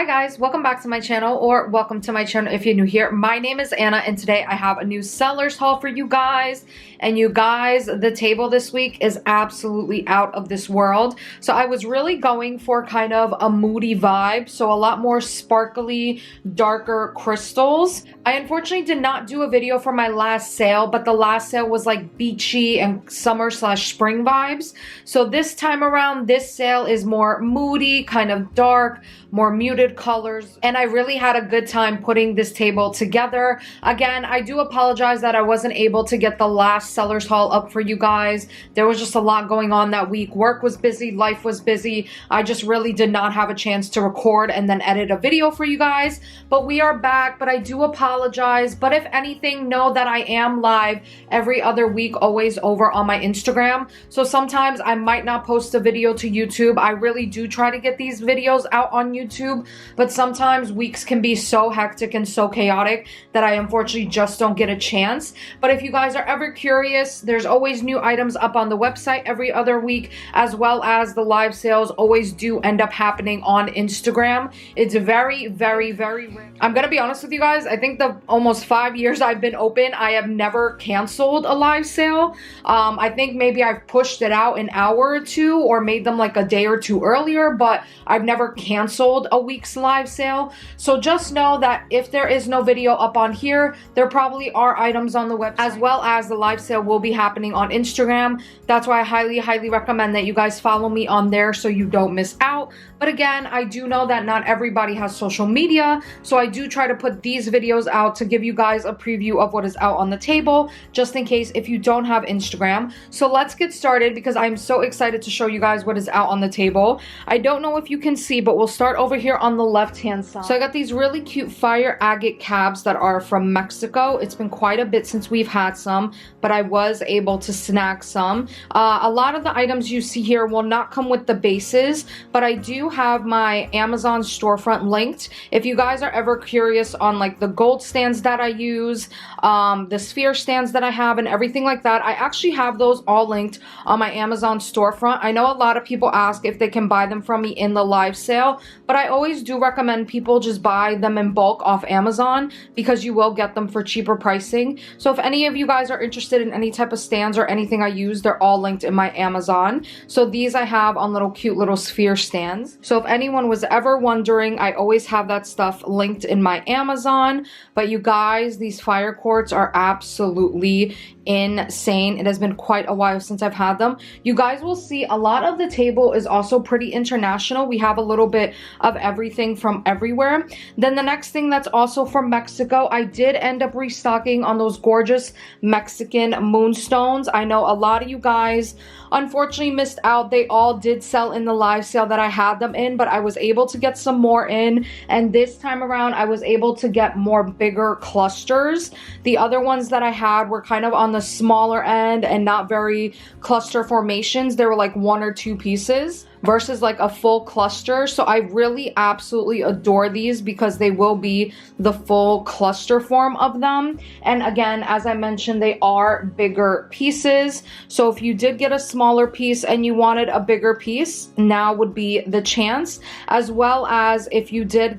Hi guys, welcome back to my channel, or welcome to my channel if you're new here. My name is Anna and today I have a new sellers haul for you guys. And you guys, the table this week is absolutely out of this world. So I was really going for kind of a moody vibe, so a lot more sparkly, darker crystals. I unfortunately did not do a video for my last sale, but the last sale was like beachy and summer/spring vibes. So this time around, this sale is more moody, kind of dark, more muted colors, and I really had a good time putting this table together. Again, I do apologize that I wasn't able to get the last sellers haul up for you guys. There was just a lot going on that week. Work was busy, life was busy. I just really did not have a chance to record and then edit a video for you guys, but we are back. But I do apologize. But if anything, know that I am live every other week, always over on my Instagram. So sometimes I might not post a video to YouTube. I really do try to get these videos out on YouTube, but sometimes weeks can be so hectic and so chaotic that I unfortunately just don't get a chance. But if you guys are ever curious, there's always new items up on the website every other week, as well as the live sales always do end up happening on Instagram. It's very, very, very rare. I'm gonna be honest with you guys, I think the almost 5 years I've been open, I have never canceled a live sale. I think maybe I've pushed it out an hour or two or made them like a day or two earlier, but I've never canceled a week's live sale. So just know that if there is no video up on here, there probably are items on the website, as well as the live sale will be happening on Instagram. That's why I highly recommend that you guys follow me on there so you don't miss out. But again, I do know that not everybody has social media, so I do try to put these videos out to give you guys a preview of what is out on the table, just in case if you don't have Instagram. So let's get started because I'm so excited to show you guys what is out on the table. I don't know if you can see, but we'll start over here on the left hand side. So I got these really cute fire agate cabs that are from Mexico. It's been quite a bit since we've had some, but I was able to snag some. A lot of the items you see here will not come with the bases, but I do have my Amazon storefront linked. If you guys are ever curious on like the gold stands that I use, the sphere stands that I have and everything like that, I actually have those all linked on my Amazon storefront. I know a lot of people ask if they can buy them from me in the live sale, but I always do recommend people just buy them in bulk off Amazon because you will get them for cheaper pricing. So if any of you guys are interested in any type of stands or anything I use, they're all linked in my Amazon. So these I have on little cute little sphere stands. So if anyone was ever wondering, I always have that stuff linked in my Amazon. But you guys, these fire quartz are absolutely insane. It has been quite a while since I've had them. You guys will see a lot of the table is also pretty international. We have a little bit of everything from everywhere. Then the next thing that's also from Mexico, I did end up restocking on those gorgeous Mexican moonstones. I know a lot of you guys unfortunately missed out. They all did sell in the live sale that I had them in, but I was able to get some more in, and this time around I was able to get more bigger clusters. The other ones that I had were kind of on the smaller end and not very cluster formations. They were like 1 or 2 pieces versus like a full cluster. So I really absolutely adore these because they will be the full cluster form of them. And again, as I mentioned, they are bigger pieces. So if you did get a smaller piece and you wanted a bigger piece, now would be the chance. As well as if you just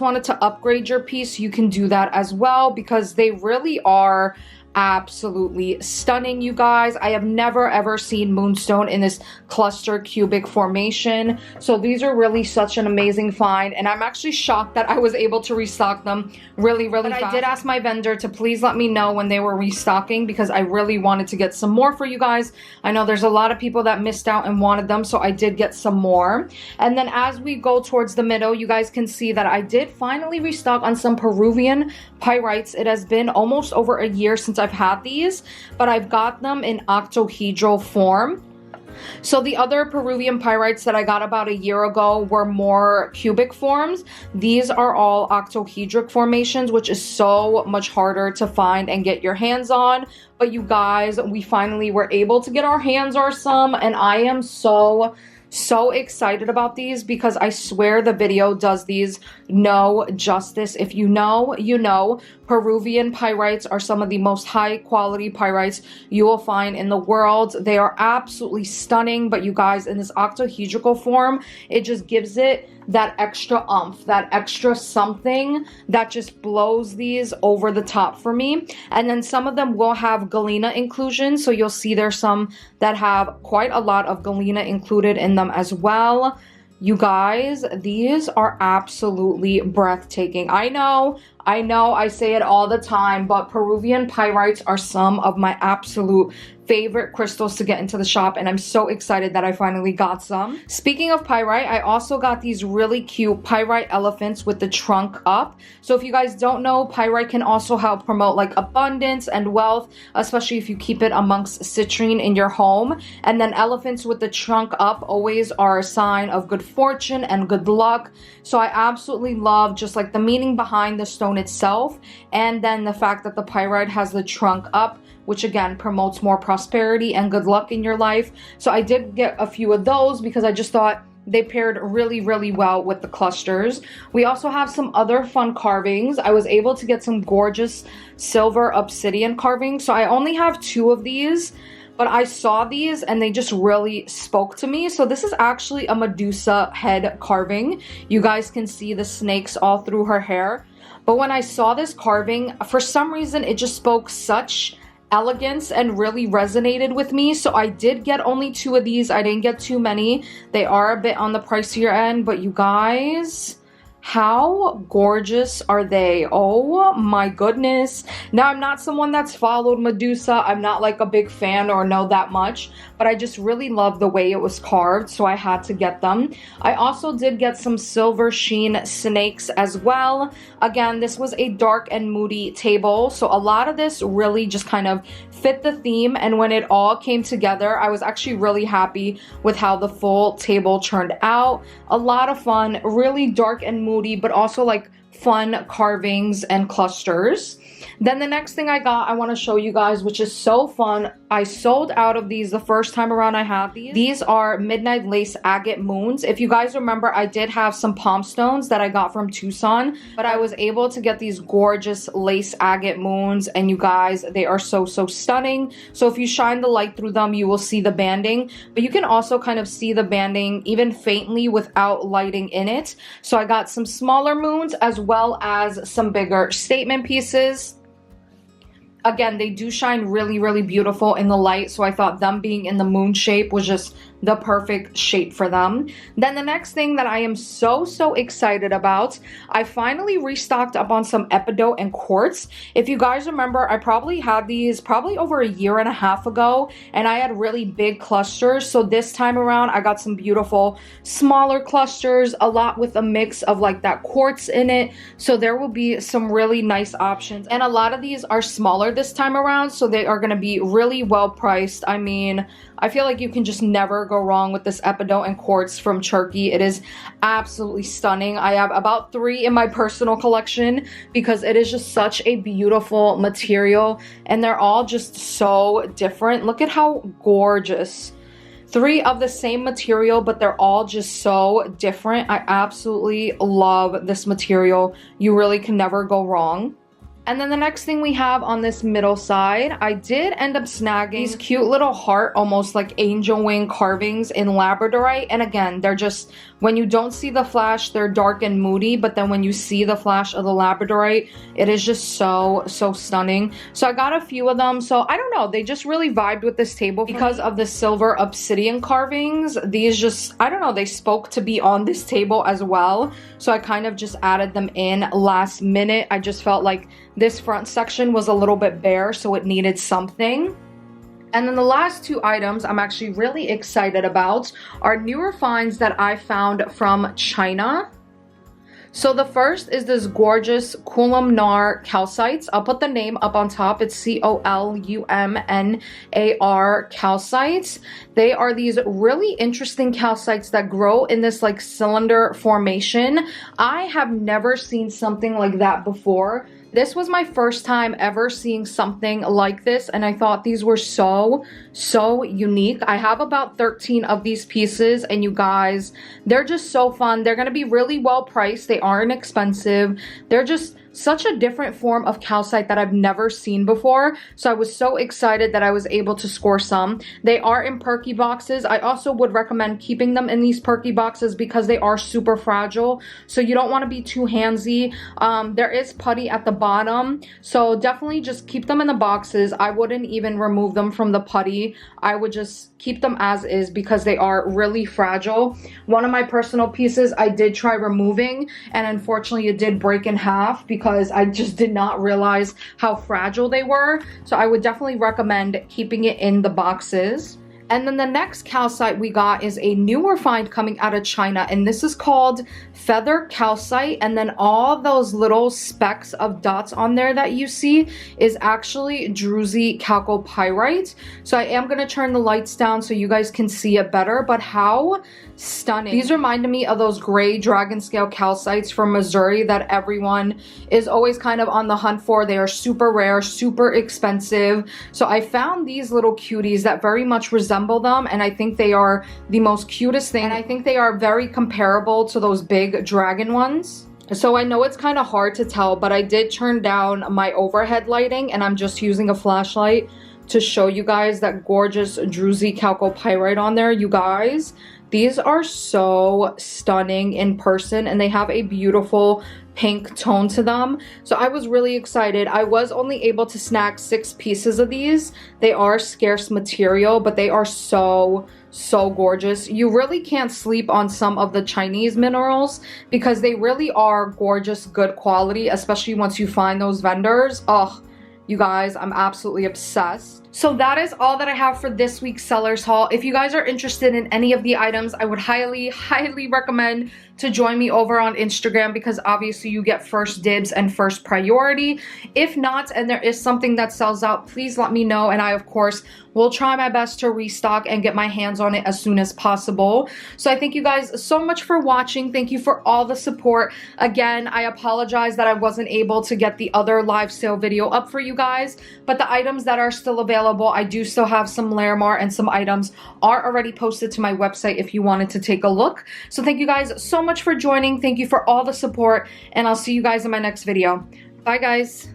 wanted to upgrade your piece, you can do that as well because they really are absolutely stunning, you guys. I have never ever seen moonstone in this cluster cubic formation, so these are really such an amazing find, and I'm actually shocked that I was able to restock them really fast. I did ask my vendor to please let me know when they were restocking because I really wanted to get some more for you guys. I know there's a lot of people that missed out and wanted them, so I did get some more. And then as we go towards the middle, you guys can see that I did finally restock on some Peruvian pyrites. It has been almost over a year since I've had these, but I've got them in octahedral form. So the other Peruvian pyrites that I got about a year ago were more cubic forms. These are all octahedric formations, which is so much harder to find and get your hands on. But you guys, we finally were able to get our hands on some, and I am so excited about these because I swear the video does these no justice. If you know, you know. Peruvian pyrites are some of the most high quality pyrites you will find in the world. They are absolutely stunning, but you guys, in this octahedral form, it just gives it that extra oomph, that extra something that just blows these over the top for me. And then some of them will have galena inclusion, so you'll see there's some that have quite a lot of galena included in them as well. You guys, these are absolutely breathtaking. I know, I say it all the time, but Peruvian pyrites are some of my absolute favorite crystals to get into the shop, and I'm so excited that I finally got some. Speaking of pyrite, I also got these really cute pyrite elephants with the trunk up. So if you guys don't know, pyrite can also help promote like abundance and wealth, especially if you keep it amongst citrine in your home. And then elephants with the trunk up always are a sign of good fortune and good luck. So I absolutely love just like the meaning behind the stone itself, and then the fact that the pyrite has the trunk up, which again promotes more prosperity and good luck in your life. So I did get a few of those because I just thought they paired really, really well with the clusters. We also have some other fun carvings. I was able to get some gorgeous silver obsidian carvings. So I only have 2 of these, but I saw these and they just really spoke to me. So this is actually a Medusa head carving. You guys can see the snakes all through her hair. But when I saw this carving, for some reason, it just spoke such elegance and really resonated with me. So I did get only 2 of these. I didn't get too many. They are a bit on the pricier end, but you guys, how gorgeous are they? Oh my goodness. Now, I'm not someone that's followed Medusa. I'm not like a big fan or know that much, but I just really love the way it was carved, so I had to get them. I also did get some silver sheen snakes as well. Again, this was a dark and moody table, so a lot of this really just kind of fit the theme, and when it all came together, I was actually really happy with how the full table turned out. A lot of fun, really dark and moody, but also like fun carvings and clusters. Then the next thing I got, I want to show you guys, which is so fun. I sold out of these the first time around I had these. These are Midnight Lace Agate Moons. If you guys remember, I did have some palm stones that I got from Tucson, but I was able to get these gorgeous lace agate moons, and you guys, they are so, so stunning. So if you shine the light through them, you will see the banding, but you can also kind of see the banding even faintly without lighting in it. So I got some smaller moons as well as some bigger statement pieces. Again, they do shine really, really beautiful in the light, so I thought them being in the moon shape was just the perfect shape for them. Then the next thing that I am so, so excited about, I finally restocked up on some epidote and quartz. If you guys remember, I probably had these over a year and a half ago, and I had really big clusters. So this time around, I got some beautiful smaller clusters, a lot with a mix of like that quartz in it. So there will be some really nice options, and a lot of these are smaller this time around, so they are going to be really well priced. I mean, I feel like you can just never go wrong with this epidote and quartz from Turkey. It is absolutely stunning. I have about 3 in my personal collection because it is just such a beautiful material, and they're all just so different. Look at how gorgeous. 3 of the same material, but they're all just so different. I absolutely love this material. You really can never go wrong. And then the next thing we have on this middle side, I did end up snagging these cute little heart, almost like angel wing carvings in labradorite. And again, they're just, when you don't see the flash, they're dark and moody, but then when you see the flash of the labradorite, it is just so, so stunning. So I got a few of them. So I don't know, they just really vibed with this table because of the silver obsidian carvings. These just, I don't know, they spoke to be on this table as well. So I kind of just added them in last minute. I just felt like this front section was a little bit bare, so it needed something. And then the last 2 items I'm actually really excited about are newer finds that I found from China. So the first is this gorgeous columnar calcites. I'll put the name up on top. It's C-O-L-U-M-N-A-R calcites. They are these really interesting calcites that grow in this like cylinder formation. I have never seen something like that before. This was my first time ever seeing something like this, and I thought these were so, so unique. I have about 13 of these pieces, and you guys, they're just so fun. They're going to be really well priced. They aren't expensive. They're just such a different form of calcite that I've never seen before. So I was so excited that I was able to score some. They are in perky boxes. I also would recommend keeping them in these perky boxes because they are super fragile. So you don't want to be too handsy. There is putty at the bottom. So definitely just keep them in the boxes. I wouldn't even remove them from the putty. I would just keep them as is because they are really fragile. One of my personal pieces I did try removing, and unfortunately it did break in half because I just did not realize how fragile they were. So I would definitely recommend keeping it in the boxes. And then the next calcite we got is a newer find coming out of China, and this is called feather calcite. And then all those little specks of dots on there that you see is actually druzy chalcopyrite. So I am going to turn the lights down so you guys can see it better, but how stunning. These reminded me of those gray dragon scale calcites from Missouri that everyone is always kind of on the hunt for. They are super rare, super expensive. So I found these little cuties that very much resemble them, and I think they are the most cutest thing. And I think they are very comparable to those big dragon ones. So I know it's kind of hard to tell, but I did turn down my overhead lighting and I'm just using a flashlight to show you guys that gorgeous druzy chalcopyrite on there. You guys, these are so stunning in person, and they have a beautiful pink tone to them. So I was really excited. I was only able to snag 6 pieces of these. They are scarce material, but they are so gorgeous. You really can't sleep on some of the Chinese minerals because they really are gorgeous, good quality, especially once you find those vendors. Oh, you guys, I'm absolutely obsessed. So that is all that I have for this week's sellers haul. If you guys are interested in any of the items, I would highly recommend to join me over on Instagram because obviously you get first dibs and first priority. If not, and there is something that sells out, please let me know, and I of course will try my best to restock and get my hands on it as soon as possible. So I thank you guys so much for watching. Thank you for all the support. Again, I apologize that I wasn't able to get the other live sale video up for you guys, but the items that are still available, I do still have some Larimar, and some items are already posted to my website if you wanted to take a look. So thank you guys so much for joining. Thank you for all the support, and I'll see you guys in my next video. Bye guys.